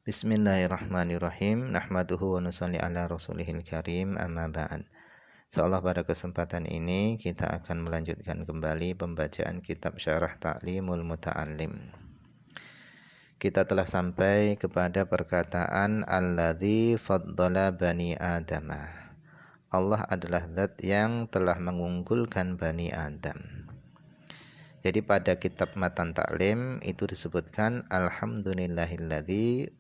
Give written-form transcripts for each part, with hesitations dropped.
Bismillahirrahmanirrahim. Nahmaduhu wa nusalli ala rasulihil karim, amma ba'd. Insyaallah pada kesempatan ini kita akan melanjutkan kembali pembacaan kitab Syarah Ta'limul Muta'allim. Kita telah sampai kepada perkataan alladzi faddala bani Adama. Allah adalah zat yang telah mengunggulkan Bani Adam. Jadi pada kitab Matan Ta'lim itu disebutkan alhamdulillahilladzi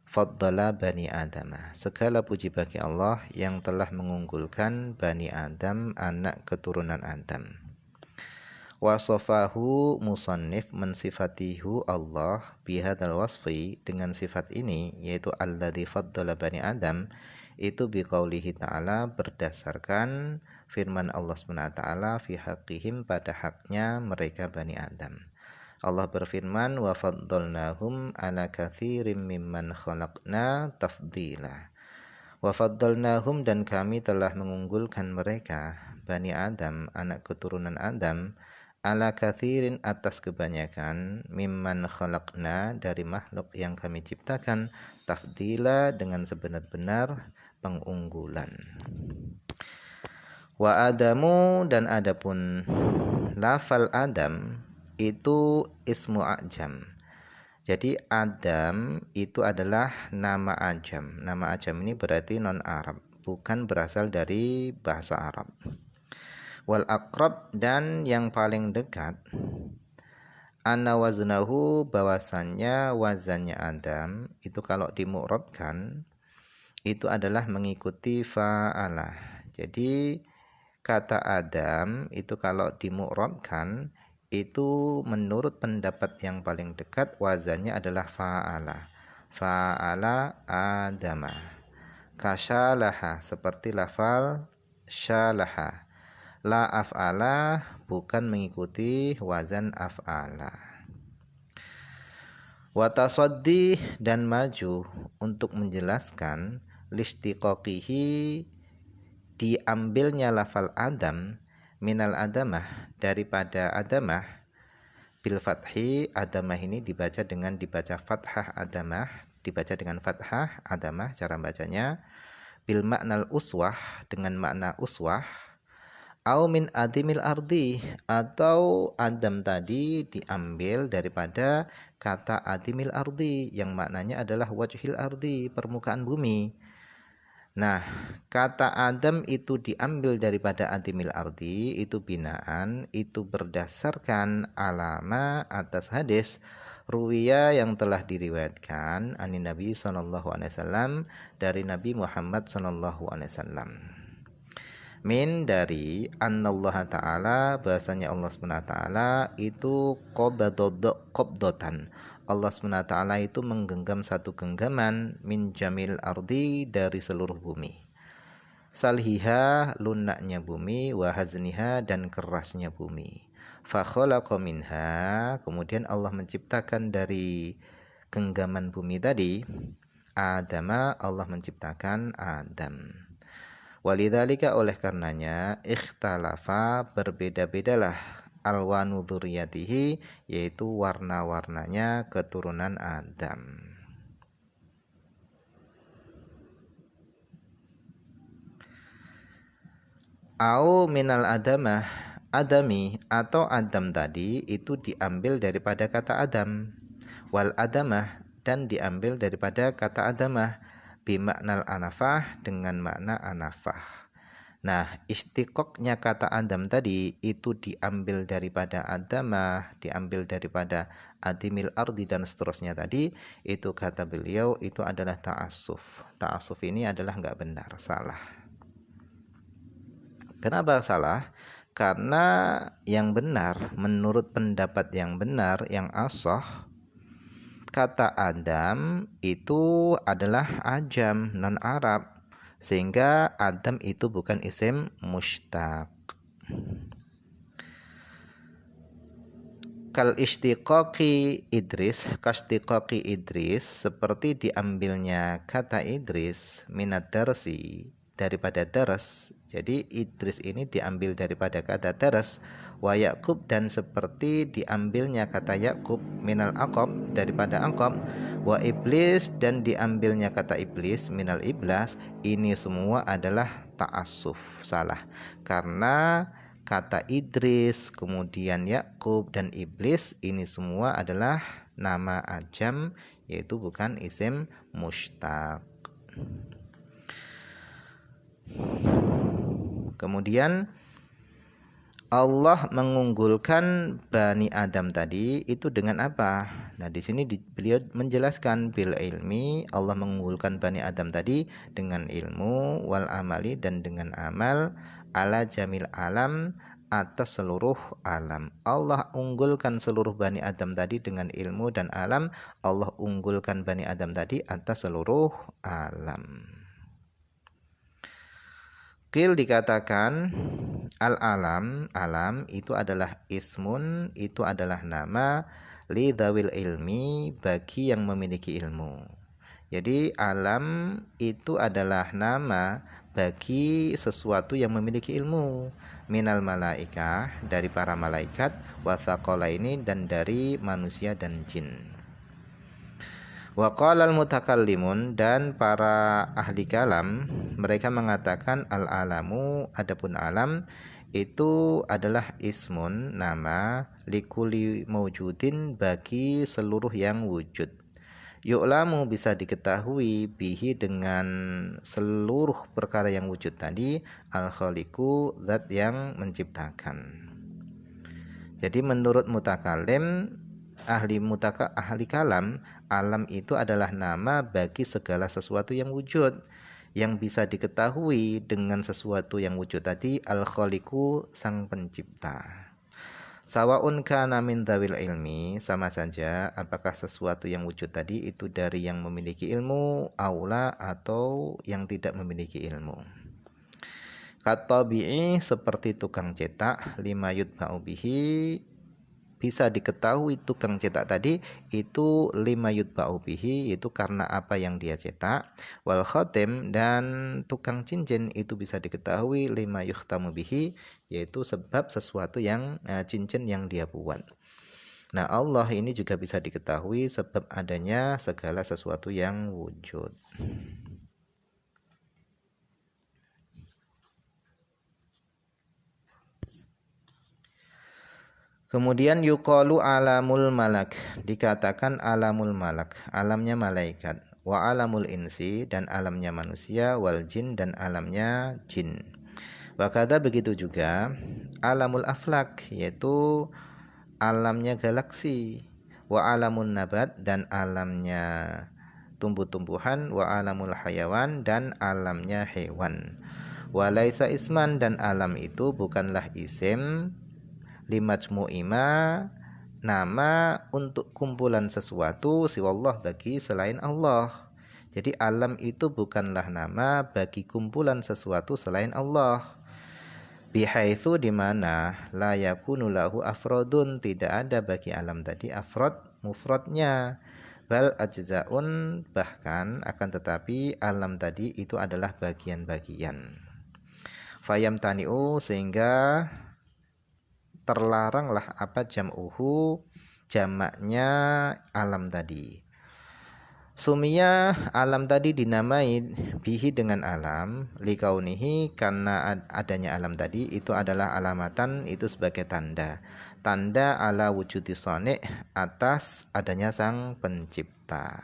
faddala Bani Adam. Segala puji bagi Allah yang telah mengunggulkan Bani Adam, anak keturunan Adam. Wasofahu musannif mensifatihu Allah bihadzal wasfi, dengan sifat ini yaitu alladzi faddala Bani Adam, itu biqaulihi ta'ala, berdasarkan firman Allah SWT fi haqqihim, pada haknya mereka Bani Adam. Allah berfirman, wa faddalnahum ala katsirin mimman khalaqna tafdila. Wa faddalnahum, dan kami telah mengunggulkan mereka Bani Adam, anak keturunan Adam, ala katsirin, atas kebanyakan, mimman khalaqna, dari makhluk yang kami ciptakan, tafdila, dengan sebenar-benar pengunggulan. Wa adamu, dan adapun lafal Adam itu ismu ajam. Jadi Adam itu adalah nama ajam. Nama ajam ini berarti non Arab, bukan berasal dari bahasa Arab. Wal aqrab, dan yang paling dekat, anna waznahu, bahwasannya wazannya Adam itu kalau dimu'rabkan itu adalah mengikuti fa'alah. Jadi kata Adam itu kalau dimu'rabkan itu menurut pendapat yang paling dekat wazannya adalah fa'ala. Fa'ala Adama. Kasyalaha, seperti lafal syalaha. La af'ala, bukan mengikuti wazan af'ala. Watasaddi, dan maju untuk menjelaskan listiqaqihi, diambilnya lafal Adam, minal adamah, daripada adamah, bil fathi. Adamah ini dibaca fathah adamah, dibaca dengan fathah adamah cara bacanya. Bil maknal uswah, dengan makna uswah. Au min adimil ardi, atau Adam tadi diambil daripada kata adimil ardi, yang maknanya adalah wajhil ardi, permukaan bumi. Nah, kata Adam itu diambil daripada adimil ardi, itu binaan, itu berdasarkan alama, atas hadis ruwiya yang telah diriwayatkan anin Nabi SAW, dari Nabi Muhammad SAW. Min, dari annallaha ta'ala, bahasanya Allah SWT itu qabdotan. Allah SWT itu menggenggam satu genggaman, min jamil ardi, dari seluruh bumi. Salhiha, lunaknya bumi, wa hazniha, dan kerasnya bumi. Fa khalaqa minha, kemudian Allah menciptakan dari genggaman bumi tadi Adama, Allah menciptakan Adam. Walidzalika, oleh karenanya, ikhtalafa, berbeda-bedalah, alwanu dzurriyyatihi, yaitu warna-warnanya keturunan Adam. Au minal adamah, adami, atau Adam tadi itu diambil daripada kata Adam. Wal adamah, dan diambil daripada kata adamah, bimaknal anafah, dengan makna anafah. Nah, istiqoknya kata Adam tadi itu diambil daripada adamah, diambil daripada adimil ardi, dan seterusnya tadi, itu kata beliau itu adalah ta'assuf. Ta'assuf ini adalah enggak benar, salah. Kenapa salah? Karena yang benar, menurut pendapat yang benar, yang ashah, kata Adam itu adalah ajam, non Arab, sehingga Adam itu bukan isim mushtaq. Kal istiqaqi Idris, kastiqaqi Idris, seperti diambilnya kata Idris minat darsi, daripada daras. Jadi Idris ini diambil daripada kata daras. Wa Yaqub, dan seperti diambilnya kata Yaqub minal aqab, daripada aqab. Wa iblis, dan diambilnya kata iblis minal iblas, ini semua adalah ta'assuf, salah. Karena kata Idris, kemudian Yakub dan iblis ini semua adalah nama ajam, yaitu bukan isim mushtaq. Kemudian Allah mengunggulkan Bani Adam tadi itu dengan apa? Nah, di sini beliau menjelaskan bil ilmi, Allah mengunggulkan Bani Adam tadi dengan ilmu, wal amali, dan dengan amal, ala jamil alam, atas seluruh alam. Allah unggulkan seluruh Bani Adam tadi dengan ilmu dan alam. Allah unggulkan Bani Adam tadi atas seluruh alam. Qil, dikatakan al-alam, alam itu adalah ismun, itu adalah nama li dzawil ilmi, bagi yang memiliki ilmu. Jadi alam itu adalah nama bagi sesuatu yang memiliki ilmu, minal malaikah, dari para malaikat, wathaqalaini, dan dari manusia dan jin. Wa qalal mutakallimun, dan para ahli kalam mereka mengatakan al-alamu, adapun alam itu adalah ismun, nama, likuli mawjudin, bagi seluruh yang wujud. Yu'lamu, bisa diketahui, bihi, dengan seluruh perkara yang wujud tadi, al-khaliqu, zat yang menciptakan. Jadi menurut mutakallim, ahli kalam, alam itu adalah nama bagi segala sesuatu yang wujud, yang bisa diketahui dengan sesuatu yang wujud tadi, al-khaliqu, sang pencipta. Sawaun kana min dzawil ilmi, sama saja apakah sesuatu yang wujud tadi itu dari yang memiliki ilmu, aula, atau yang tidak memiliki ilmu. Katabi'i, seperti tukang cetak, lima yutba'u bihi, bisa diketahui tukang cetak tadi itu lima yutba'u bihi, itu karena apa yang dia cetak. Wal khatim, dan tukang cincin itu bisa diketahui lima yukhtamu bihi, yaitu sebab sesuatu yang cincin yang dia buat. Nah, Allah ini juga bisa diketahui sebab adanya segala sesuatu yang wujud. Kemudian yuqalu alamul malak, dikatakan alamul malak, alamnya malaikat, wa alamul insi, dan alamnya manusia, wal jin, dan alamnya jin. Wa kadza, begitu juga alamul aflak, yaitu alamnya galaksi, wa alamun nabat, dan alamnya tumbuh-tumbuhan, wa alamul hayawan, dan alamnya hewan. Wa laisa isman, dan alam itu bukanlah isim, limajmu'ima, nama untuk kumpulan sesuatu, siwallah, bagi selain Allah. Jadi alam itu bukanlah nama bagi kumpulan sesuatu selain Allah. Bihaitsu, di mana la yakunu lahu afrodun, tidak ada bagi alam tadi afrod, mufradnya. Bal ajzaun, bahkan akan tetapi alam tadi itu adalah bagian-bagian. Fayam tani'u, sehingga terlaranglah apa jam'uhu, jamaknya alam tadi. Sumia, alam tadi dinamai bihi, dengan alam, likaunihi, karena adanya alam tadi itu adalah alamatan, itu sebagai tanda, tanda ala wujudi sonik, atas adanya sang pencipta.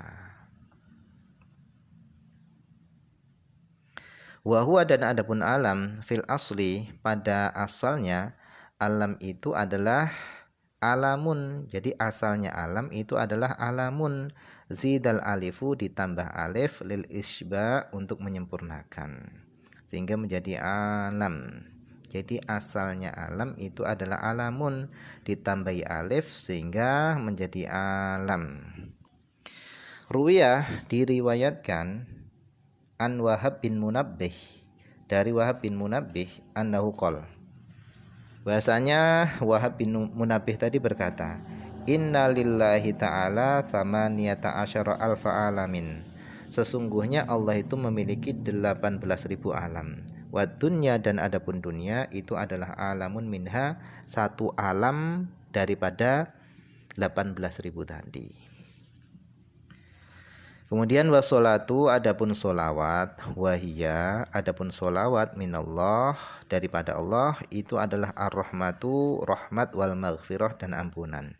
Wa huwa, dan adapun alam, fil asli, pada asalnya alam itu adalah alamun. Jadi asalnya alam itu adalah alamun, zidal alifu, ditambah alif, lil isba, untuk menyempurnakan, sehingga menjadi alam. Jadi asalnya alam itu adalah alamun, ditambahi alif sehingga menjadi alam. Ruwiyah, diriwayatkan, an Wahab bin Munabbih, dari Wahab bin Munabbih, annahu qol, bahasanya Wahab bin Munabbih tadi berkata, inna lillahi ta'ala thamaniyata asyara alfa alamin, sesungguhnya Allah itu memiliki 18.000 alam. Wa dunya, dan adapun dunia itu adalah alamun minha, satu alam daripada 18.000 tadi. Kemudian wassolatu adapun solawat, wahia adapun solawat minallah daripada Allah itu adalah ar-rahmatu, rahmat wal maghfirah dan ampunan.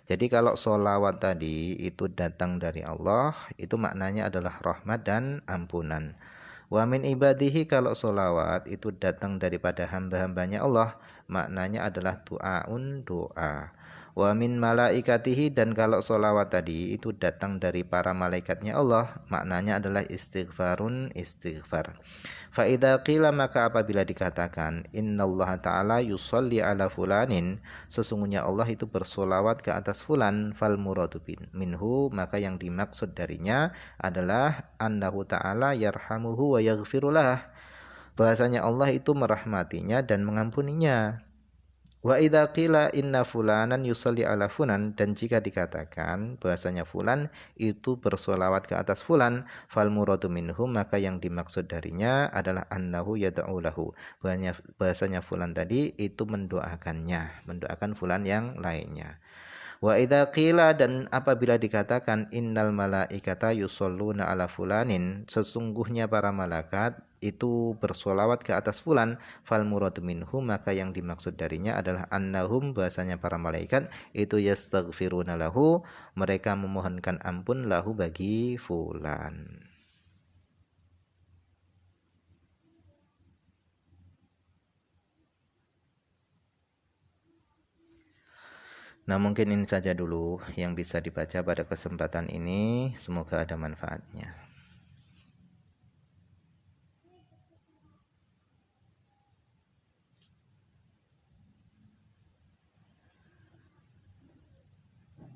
Jadi kalau solawat tadi itu datang dari Allah, itu maknanya adalah rahmat dan ampunan. Wa min ibadihi kalau solawat itu datang daripada hamba-hambanya Allah, maknanya adalah du'aun doa. Wa min malaikatihi dan kalau solawat tadi itu datang dari para malaikatnya Allah, maknanya adalah istighfarun istighfar. Fa idza qila maka apabila dikatakan innallaha ta'ala yusolli ala fulanin, sesungguhnya Allah itu bersolawat ke atas fulan, fal muradu minhu maka yang dimaksud darinya adalah annahu ta'ala yarhamuhu wa yaghfirulah, bahasanya Allah itu merahmatinya dan mengampuninya. Wa idza qila inna fulanan yusalli ala fulan, dan jika dikatakan bahasanya fulan itu bersolawat ke atas fulan, fal muradu minhu maka yang dimaksud darinya adalah annahu yad'u lahu, bahasanya fulan tadi itu mendoakannya, mendoakan fulan yang lainnya. Wa idza qila dan apabila dikatakan innal malaikata yusholluna ala fulanin, sesungguhnya para malaikat itu bersolawat ke atas fulan, fal muradu minhu maka yang dimaksud darinya adalah annahum, bahasanya para malaikat itu yastaghfiruna lahu, mereka memohonkan ampun lahu bagi fulan. Nah, mungkin ini saja dulu yang bisa dibaca pada kesempatan ini. Semoga ada manfaatnya.